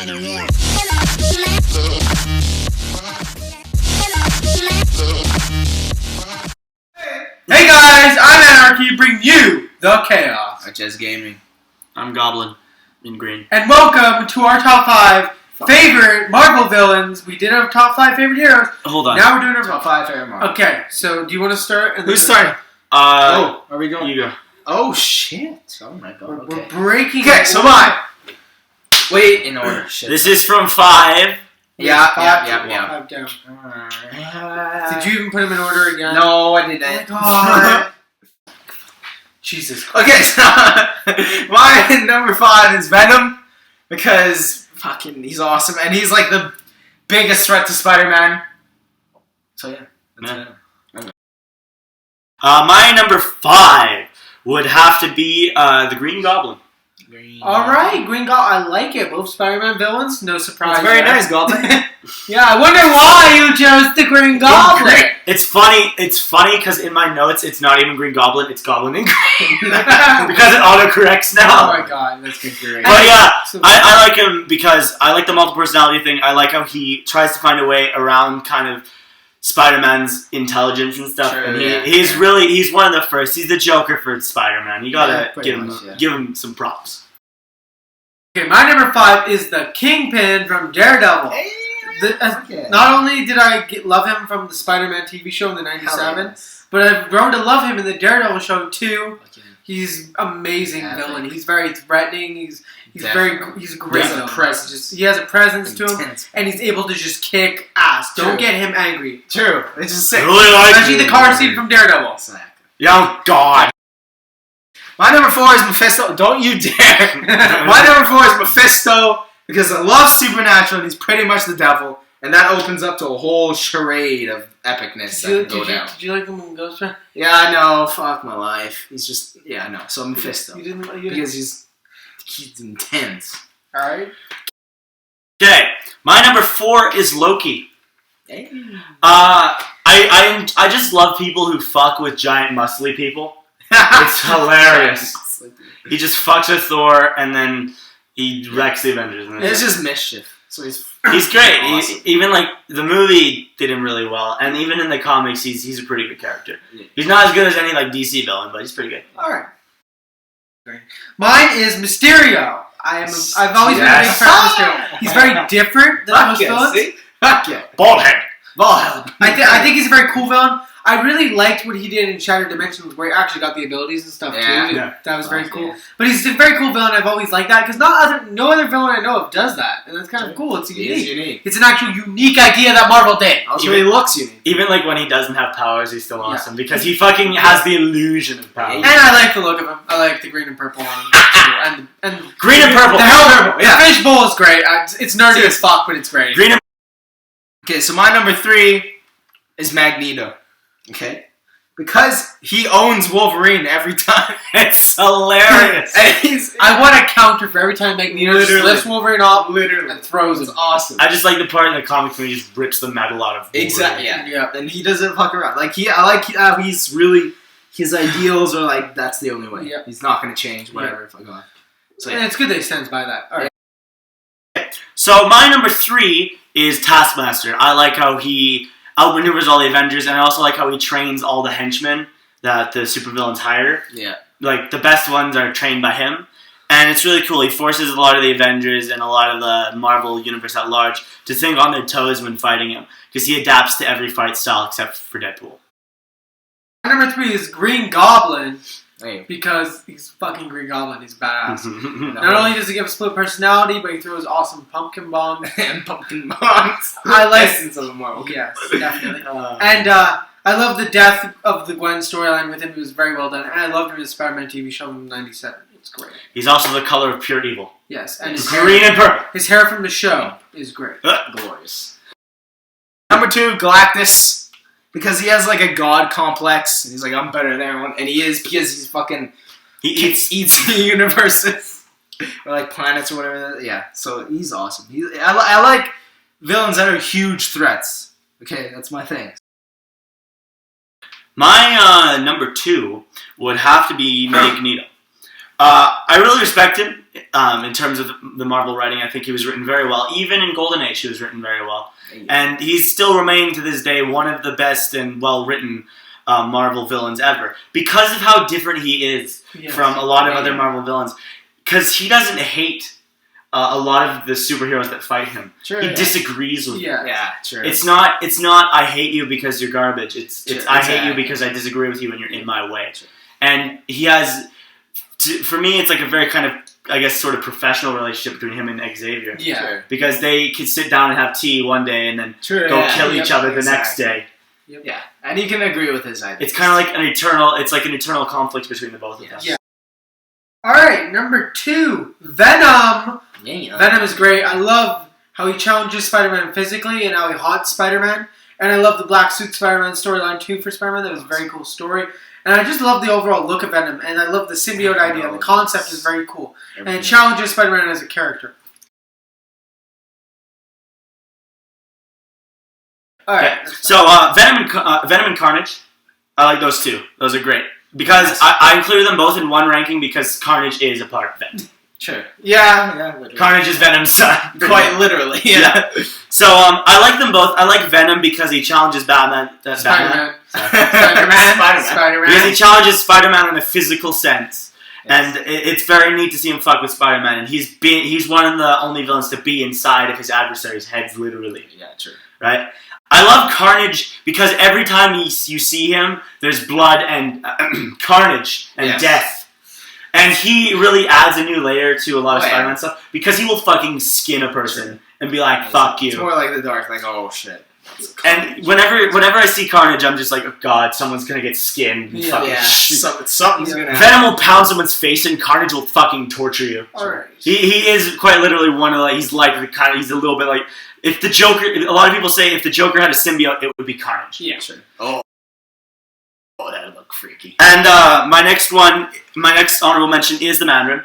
Hey guys, I'm Anarchy, bringing you the chaos. I'm Jez Gaming. I'm Goblin in green. And welcome to our top 5 favorite Marvel villains. We did our top 5 favorite heroes. Hold on. Now we're doing our Top 5 favorite Marvel. Okay, so do you want to start? And Who's starting? Are we going? You go. Oh shit! Oh my god. We're breaking. Okay, so mine. Wait, in order. Shit. This is from 5. Yeah. 5 down. Did you even put them in order again? No, I didn't. Oh my god. Jesus Christ. Okay, so my number 5 is Venom because fucking he's awesome and he's like the biggest threat to Spider-Man. So yeah, that's Venom. My number 5 would have to be the Green Goblin. Alright, Green Goblin. I like it. Both Spider-Man villains. No surprise. It's very nice, Goblin. Yeah, I wonder why you chose the Green Goblin. It's funny because in my notes it's not even Green Goblin, it's Goblin in Green. Because it autocorrects now. Oh my god, that's great. But yeah, I like him because I like the multiple personality thing. I like how he tries to find a way around kind of Spider-Man's intelligence and stuff. True, and he's one of the first. He's the Joker for Spider-Man. You gotta give him some props. Okay, my number 5 is the Kingpin from Daredevil. Hey, Not only did I love him from the Spider-Man TV show in the '97, but I've grown to love him in the Daredevil show too. He's amazing villain. He's very threatening. He's a great villain. He has a presence to him, and he's able to just kick ass. Don't get him angry. True. It's just sick. Really like Especially the car scene from Daredevil. Exactly. Yeah, God. My number 4 is Mephisto. Don't you dare. My number 4 is Mephisto because I love Supernatural and he's pretty much the devil. And that opens up to a whole charade of epicness that can go down. Did you like him in Ghost Rider? Yeah, I know. Fuck my life. He's just, yeah, I know. So Mephisto. You didn't because he's intense. Alright. Okay, my number 4 is Loki. Hey. I just love people who fuck with giant muscly people. It's hilarious. He just fucks with Thor and then he wrecks the Avengers. It's just mischief. So he's great. Awesome. Even like the movie did him really well, and even in the comics, he's a pretty good character. He's not as good as any like DC villain, but he's pretty good. All right. Mine is Mysterio. I've always been a big fan of Mysterio. He's very different than most villains. Fuck yeah. Bald head. I think he's a very cool villain. I really liked what he did in Shattered Dimensions, where he actually got the abilities and stuff too. Yeah. That was very cool. But he's a very cool villain. I've always liked that because no other villain I know of does that, and that's kind of cool. It's unique. It is unique. It's an actual unique idea that Marvel did. Also, he looks unique. Even like when he doesn't have powers, he's still awesome because he fucking has the illusion of power. And I like the look of him. I like the green and purple on him. and green and purple. The fishbowl is great. It's nerdy as fuck, but it's great. Green and Okay, so my number 3 is Magneto. Okay. Because he owns Wolverine every time. It's hilarious. And I want a counter for every time Magneto just lifts Wolverine off and throws him. It's awesome. I just like the part in the comics where he just rips the metal out of Wolverine. Exactly. Yeah. And he doesn't fuck around. I like how he's really his ideals are like that's the only way. Yeah. He's not gonna change whatever. Fuck on. So and it's good that he stands by that. All right. So my number 3 is Taskmaster. I like how he outmaneuvers all the Avengers, and I also like how he trains all the henchmen that the supervillains hire. Yeah. Like, the best ones are trained by him, and it's really cool. He forces a lot of the Avengers and a lot of the Marvel universe at large to think on their toes when fighting him, because he adapts to every fight style except for Deadpool. Number 3 is Green Goblin. Hey. Because he's fucking Green Goblin. He's badass. Not only does he give a split personality, but he throws awesome pumpkin bombs. And pumpkin bombs. I like Essence of the Marvel. Yes, definitely. And I love the death of the Gwen storyline with him. It was very well done. And I loved him in the Spider-Man TV show in '97. It's great. He's also the color of pure evil. Yes, and his green and purple. His hair from the show is great. Glorious. Number 2, Galactus. Because he has like a god complex, and he's like, I'm better than everyone, and he is because he's fucking he eats the universes or like planets or whatever. Yeah, so he's awesome. I like villains that are huge threats. Okay, that's my thing. My number 2 would have to be Magneto. I really respect him in terms of the Marvel writing. I think he was written very well. Even in Golden Age, he was written very well. And he's still remaining to this day one of the best and well-written Marvel villains ever. Because of how different he is from a lot of other Marvel villains. Because he doesn't hate a lot of the superheroes that fight him. He disagrees with them. True. It's not I hate you because you're garbage. It's I hate you because I disagree with you and you're in my way. And he has, for me, it's like a very kind of, I guess, sort of professional relationship between him and Xavier. Because they could sit down and have tea one day and then go kill each other the next day. Yeah, and he can agree with his ideas. It's kind of like an eternal conflict between the both of them. Yeah. All right, number 2, Venom. Venom is great. I love how he challenges Spider-Man physically and how he haunts Spider-Man. And I love the Black Suit Spider-Man storyline too for Spider-Man. That was a very cool story. And I just love the overall look of Venom. And I love the symbiote idea. The concept is very cool. And it challenges Spider-Man as a character. Alright. So, Venom and Carnage, I like those two. Those are great. Because I included them both in one ranking because Carnage is a part of Venom. Sure. Yeah. Carnage is Venom's son. Quite literally. Yeah. So, I like them both. I like Venom because he challenges Batman. Spider-Man. Because he challenges Spider-Man in a physical sense. Yes. And it's very neat to see him fuck with Spider-Man. And he's one of the only villains to be inside of his adversaries' heads, literally. Yeah, true. Right? I love Carnage because every time you see him, there's blood and carnage and death. And he really adds a new layer to a lot of Spider-Man stuff because he will fucking skin a person and be like, fuck you. It's more like the dark, like, oh shit. And whenever I see Carnage, I'm just like, oh god, someone's gonna get skinned. Something's gonna happen. Venom will pound someone's face and Carnage will fucking torture you. Alright. He is quite literally one of like, he's like the kind of, he's a little bit like, if the Joker, a lot of people say if the Joker had a symbiote, it would be Carnage. Yeah, sure. Oh, that would look freaky. And my next honorable mention is the Mandarin.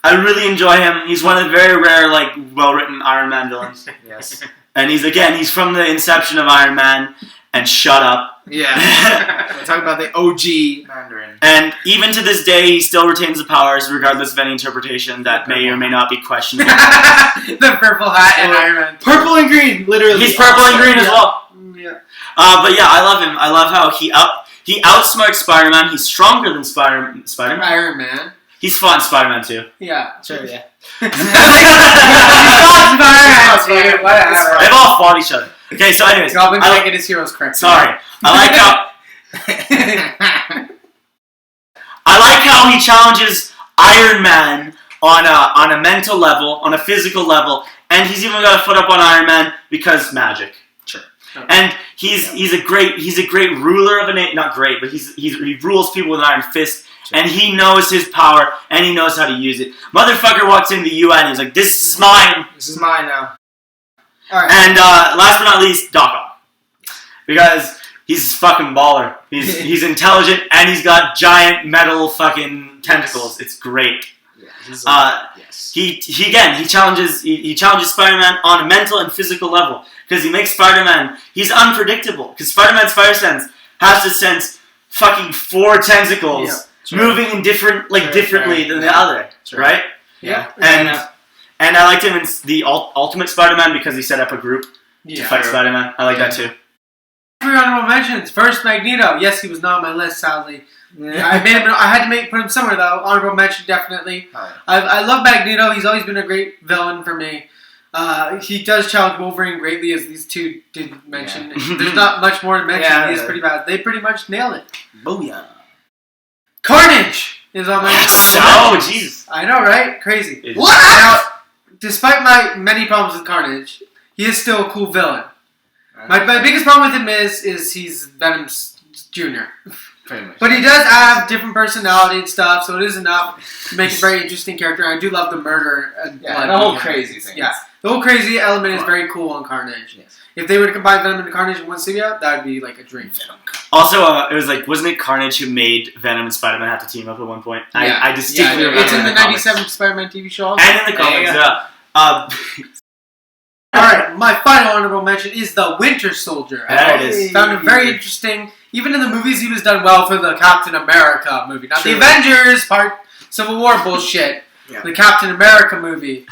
I really enjoy him. He's one of the very rare, like, well-written Iron Man villains. Yes. And he's from the inception of Iron Man. And shut up. Yeah. We're talking about the OG Mandarin. And even to this day, he still retains the powers, regardless of any interpreation that may or may not be questionable. The purple hat and Iron Man. Purple and green, literally. He's purple and green as well. Yeah. But yeah, I love him. I love how he outsmarts Spider-Man. He's stronger than Spider-Man. Iron Man. He's fought Spider-Man too. Yeah. Sure, yeah. Spider-Man, whatever. They've all fought each other. Okay, so anyways. Robin's making his heroes correct. Sorry. I like how he challenges Iron Man on a mental level, on a physical level, and he's even got a foot up on Iron Man because magic. Sure. And he's a great ruler of not great, but he rules people with an iron fist. Sure. And he knows his power, and he knows how to use it. Motherfucker walks into the UN, and he's like, this is mine. This is mine now. Alright. And last but not least, Doc Ock. Because he's fucking baller. He's intelligent, and he's got giant metal fucking tentacles. It's great. Yeah, yes. He challenges Spider-Man on a mental and physical level. Because he makes Spider-Man, he's unpredictable. Because Spider-Man's fire sense has to sense fucking 4 tentacles. Yeah. Sure. Moving in differently than the other, right? Yeah. And I liked him in the Ultimate Spider-Man because he set up a group to fight Spider-Man. I like that too. Honorable mentions. First, Magneto. Yes, he was not on my list, sadly. Yeah. I had to put him somewhere though. Honorable mention, definitely. Oh, yeah. I love Magneto. He's always been a great villain for me. He does challenge Wolverine greatly, as these two did mention. Yeah. There's not much more to mention. He's pretty bad. They pretty much nailed it. Booyah. Carnage is on my list. Oh, jeez. I know, right? Crazy. What? Now, despite my many problems with Carnage, he is still a cool villain. My biggest problem with him is he's Venom's junior. Pretty much. But he does have different personality and stuff, so it is enough to make a very interesting character. And I do love the murder and blood. The whole crazy thing. Yeah, the whole crazy element is very cool on Carnage. Yes. If they were to combine Venom and Carnage in one symbiote, that would be like a dream. Also, it was like, wasn't it Carnage who made Venom and Spider-Man have to team up at one point? Yeah. I distinctly remember. It's in the 97 Spider-Man TV show. And in the comics, yeah. Alright, my final honorable mention is the Winter Soldier. There it is. Found him very interesting. Even in the movies, he was done well for the Captain America movie. Not the Avengers part, Civil War bullshit. Yeah. The Captain America movie.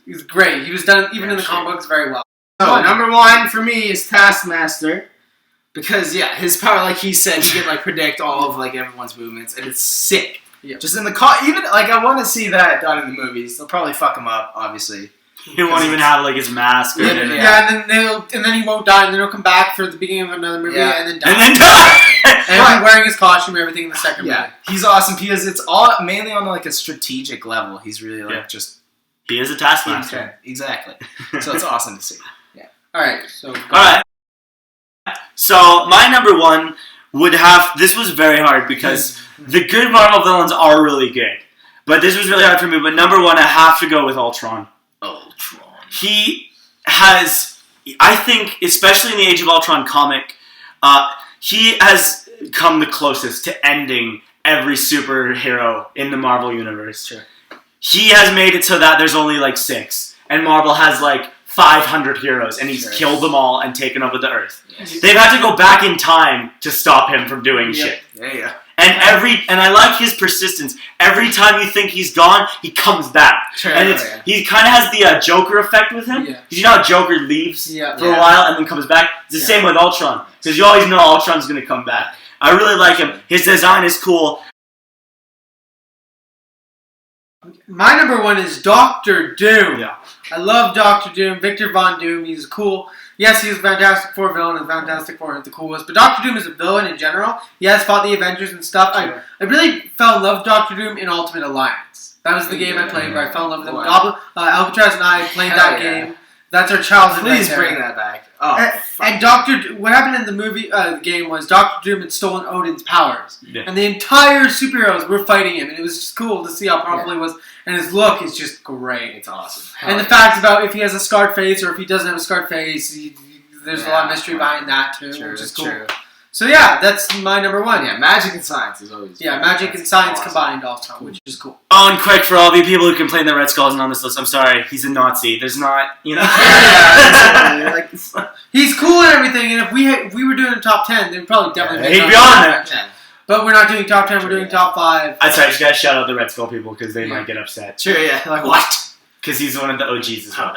He was great. He was done even in the comic books very well. So number 1 for me is Taskmaster. Because his power, like he said, he can like predict all of like everyone's movements, and it's sick. Yeah. Just in the even like I want to see that done in the movies. They'll probably fuck him up, obviously. He won't even have like his mask. Or and then he won't die, and then he'll come back for the beginning of another movie, and then die. And he'll be wearing his costume and everything in the second movie. He's awesome because it's all mainly on like a strategic level. He's really like just. He is a taskmaster. Exactly. So it's awesome to see. Yeah. All right. So my number 1 would have. This was very hard because the good Marvel villains are really good, but this was really hard for me. But number 1, I have to go with Ultron. He has, I think, especially in the Age of Ultron comic, he has come the closest to ending every superhero in the Marvel universe. Sure. He has made it so that there's only like 6, and Marvel has like 500 heroes, and he's killed them all and taken over the Earth. Yes. They've had to go back in time to stop him from doing shit. Yeah. And I like his persistence. Every time you think he's gone, he comes back. Sure, and he kind of has the Joker effect with him. Yeah. You know how Joker leaves for a while and then comes back? It's the same with Ultron. Because you always know Ultron's going to come back. I really like him. His design is cool. My number 1 is Doctor Doom. Yeah. I love Doctor Doom. Victor Von Doom. He's cool. Yes, he's a Fantastic Four villain, and Fantastic Four aren't the coolest. But Doctor Doom is a villain in general. He has fought the Avengers and stuff. Sure. I really fell in love with Doctor Doom in Ultimate Alliance. That was the game I played where I fell in love with him. Wow. Alcatraz and I played that game. That's our childhood. Please bring that back. And what happened in the movie, the game was Doctor Doom had stolen Odin's powers, and the entire superheroes were fighting him, and it was just cool to see how powerful he was. And his look is just great. It's awesome. And the fact about if he has a scarred face or if he doesn't have a scarred face, there's a lot of mystery behind that too, which is cool. True. So that's my number 1. Yeah, magic and science is always. Magic and science combined also, which is cool. Oh, and quick for all of you people who complain that Red Skull isn't on this list, I'm sorry. He's a Nazi. There's not, He's cool and everything, and if we were doing a top 10, they'd probably definitely he'd be on there. But we're not doing top 10, we're doing top 5. I'm sorry, I just gotta shout out the Red Skull people because they might get upset. Sure, like what? Because he's one of the OGs as well.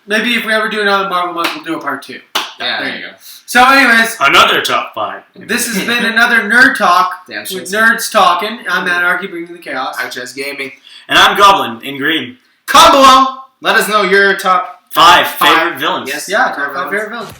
Maybe if we ever do another Marvel month, we'll do a part 2. Yeah, there you go. So anyways, another top 5. This has been another Nerd Talk with Nerds Talking. I'm Anarchy, bringing the chaos. I'm Chess Gaming. And I'm Goblin in green. Comment below. Let us know your top 5 favorite villains. Yes, top 5 favorite villains.